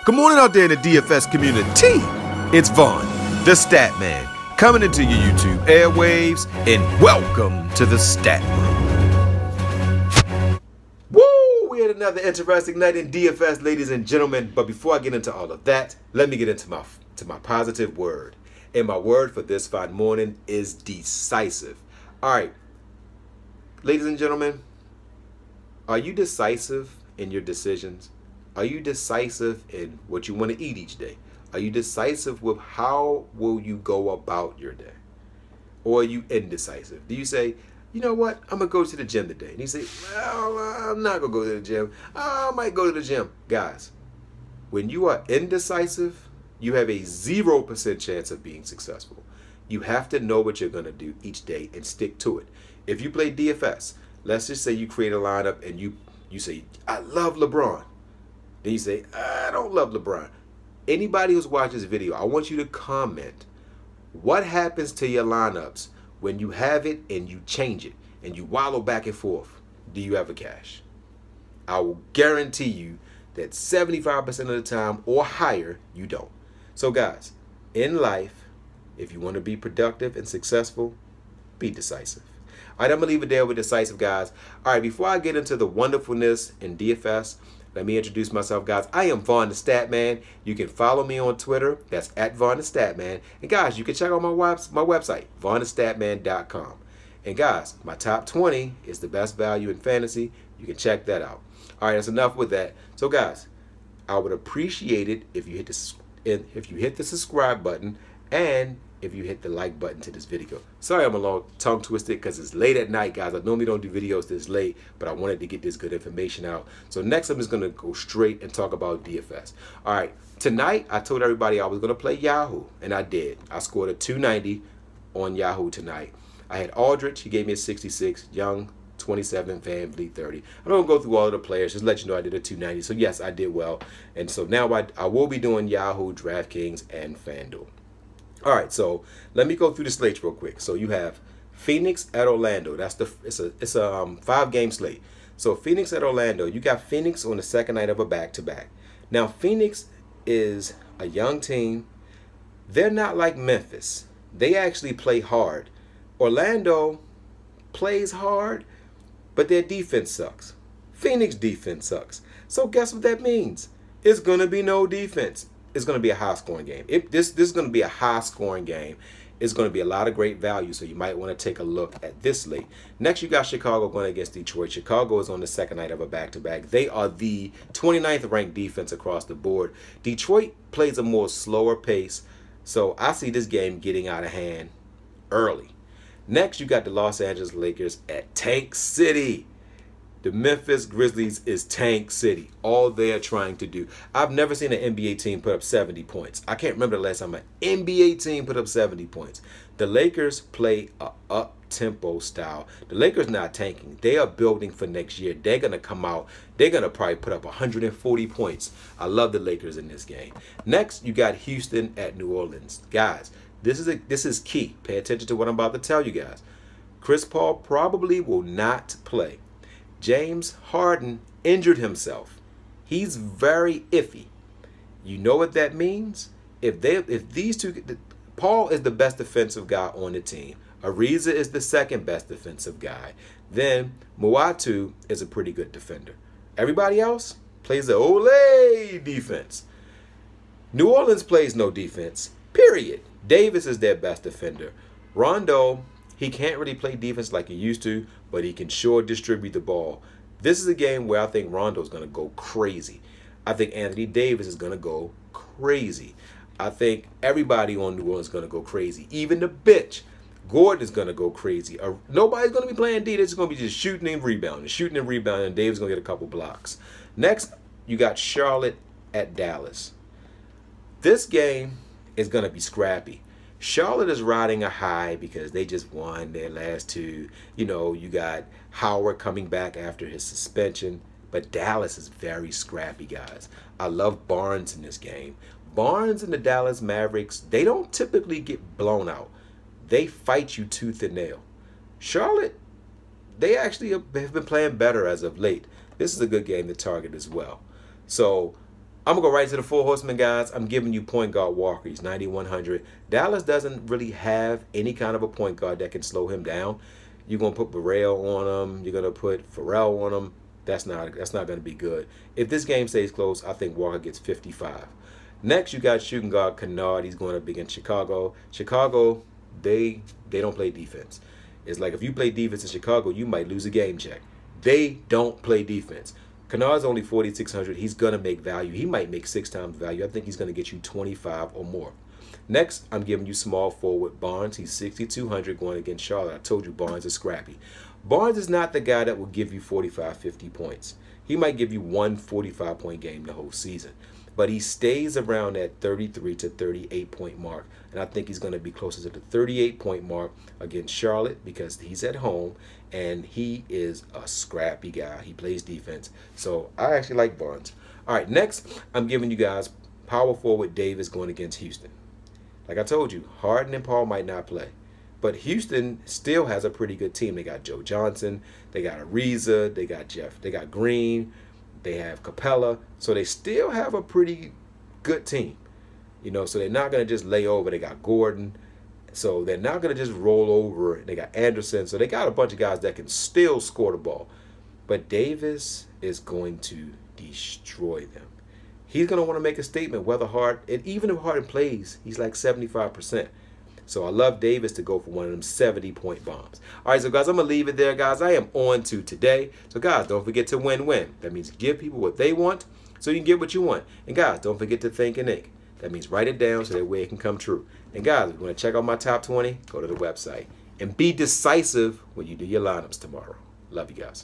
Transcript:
Good morning out there in the DFS community. It's Vaughn, the Statman, coming into your YouTube airwaves, and welcome to the Stat Room. Woo! We had another interesting night in DFS, ladies and gentlemen. But before I get into all of that, let me get into my positive word. And my word for this fine morning is decisive. All right, ladies and gentlemen, are you decisive in your decisions? Are you decisive in what you want to eat each day? Are you decisive with how will you go about your day? Or are you indecisive? Do you say, you know what, I'm going to go to the gym today? And you say, well, I'm not going to go to the gym. I might go to the gym. Guys, when you are indecisive, you have a 0% chance of being successful. You have to know what you're going to do each day and stick to it. If you play DFS, let's just say you create a lineup and you say, I love LeBron. Then you say, I don't love LeBron. Anybody who's watching this video, I want you to comment what happens to your lineups when you have it and you change it and you wallow back and forth. Do you have a cash? I will guarantee you that 75% of the time or higher, you don't. So guys, in life, if you want to be productive and successful, be decisive. All right, I'm going to leave it there with decisive, guys. All right, before I get into the wonderfulness in DFS, let me introduce myself, guys. I am Vaughn the Statman. You can follow me on Twitter. That's at VonnTheStaTman. And guys, you can check out my website, VonnTheStaTman.com. And guys, my top 20 is the best value in fantasy. You can check that out. All right, that's enough with that. So guys, I would appreciate it if you hit the subscribe button and if you hit the like button to this video. Sorry I'm a little tongue twisted because it's late at night, guys. I normally don't do videos this late, but I wanted to get this good information out. So next I'm just going to go straight and talk about DFS. All right, tonight I told everybody I was going to play Yahoo, and I did. I scored a 290 on Yahoo tonight. I had Aldrich, he gave me a 66, Young 27, Van Vliet 30. I'm not going to go through all of the players, just let you know I did a 290. So yes, I did well. And so now I will be doing Yahoo, DraftKings, and Fanduel. All right, so let me go through the slates real quick. So you have Phoenix at Orlando. It's a 5-game slate. So Phoenix at Orlando. You got Phoenix on the second night of a back-to-back. Now Phoenix is a young team. They're not like Memphis. They actually play hard. Orlando plays hard, but their defense sucks. Phoenix defense sucks. So guess what that means? It's gonna be no defense. It's going to be a high-scoring game. This is going to be a high-scoring game. It's going to be a lot of great value, so you might want to take a look at this slate. Next, you got Chicago going against Detroit. Chicago is on the second night of a back-to-back. They are the 29th ranked defense across the board. Detroit plays a more slower pace, so I see this game getting out of hand early. Next, you got the Los Angeles Lakers at Tank City. The Memphis Grizzlies is Tank City. All they are trying to do. I've never seen an NBA team put up 70 points. I can't remember the last time an NBA team put up 70 points. The Lakers play a up-tempo style. The Lakers not tanking. They are building for next year. They're going to come out. They're going to probably put up 140 points. I love the Lakers in this game. Next, you got Houston at New Orleans. Guys, this is key. Pay attention to what I'm about to tell you guys. Chris Paul probably will not play. James Harden injured himself. He's very iffy. You know what that means? If these two, Paul is the best defensive guy on the team. Ariza is the second best defensive guy. Then Muatu is a pretty good defender. Everybody else plays the Olay defense. New Orleans plays no defense, period. Davis is their best defender. Rondo, he can't really play defense like he used to, but he can sure distribute the ball. This is a game where I think Rondo's going to go crazy. I think Anthony Davis is going to go crazy. I think everybody on New Orleans is going to go crazy. Even the bitch, Gordon, is going to go crazy. Nobody's going to be playing D. They're just going to be just shooting and rebounding, and Davis is going to get a couple blocks. Next, you got Charlotte at Dallas. This game is going to be scrappy. Charlotte is riding a high because they just won their last two. You know, you got Howard coming back after his suspension. But Dallas is very scrappy, guys. I love Barnes in this game. Barnes and the Dallas Mavericks, they don't typically get blown out. They fight you tooth and nail. Charlotte, they actually have been playing better as of late. This is a good game to target as well. So I'm going to go right to the 4 Horsemen, guys. I'm giving you point guard Walker. He's 9,100. Dallas doesn't really have any kind of a point guard that can slow him down. You're going to put Burrell on him. You're going to put Pharrell on him. That's not going to be good. If this game stays close, I think Walker gets 55. Next, you got shooting guard Kennard. He's going up against Chicago. Chicago, they don't play defense. It's like if you play defense in Chicago, you might lose a game check. They don't play defense. Kennard's only 4,600. He's going to make value. He might make 6 times value. I think he's going to get you 25 or more. Next, I'm giving you small forward Barnes. He's 6,200 going against Charlotte. I told you Barnes is scrappy. Barnes is not the guy that will give you 45, 50 points. He might give you one 45-point game the whole season. But he stays around that 33 to 38-point mark. And I think he's going to be closer to the 38-point mark against Charlotte because he's at home and he is a scrappy guy. He plays defense. So I actually like Barnes. All right, next, I'm giving you guys power forward Davis going against Houston. Like I told you, Harden and Paul might not play. But Houston still has a pretty good team. They got Joe Johnson. They got Ariza. They got Jeff. They got Green. They have Capella. So they still have a pretty good team. You know, so they're not going to just lay over. They got Gordon. So they're not going to just roll over. They got Anderson. So they got a bunch of guys that can still score the ball. But Davis is going to destroy them. He's going to want to make a statement whether even if Harden plays, he's like 75%. So I love Davis to go for one of them 70-point bombs. All right, so guys, I'm going to leave it there, guys. I am on to today. So guys, don't forget to win-win. That means give people what they want so you can get what you want. And guys, don't forget to think and ink. That means write it down so that way it can come true. And guys, if you want to check out my top 20, go to the website. And be decisive when you do your lineups tomorrow. Love you guys.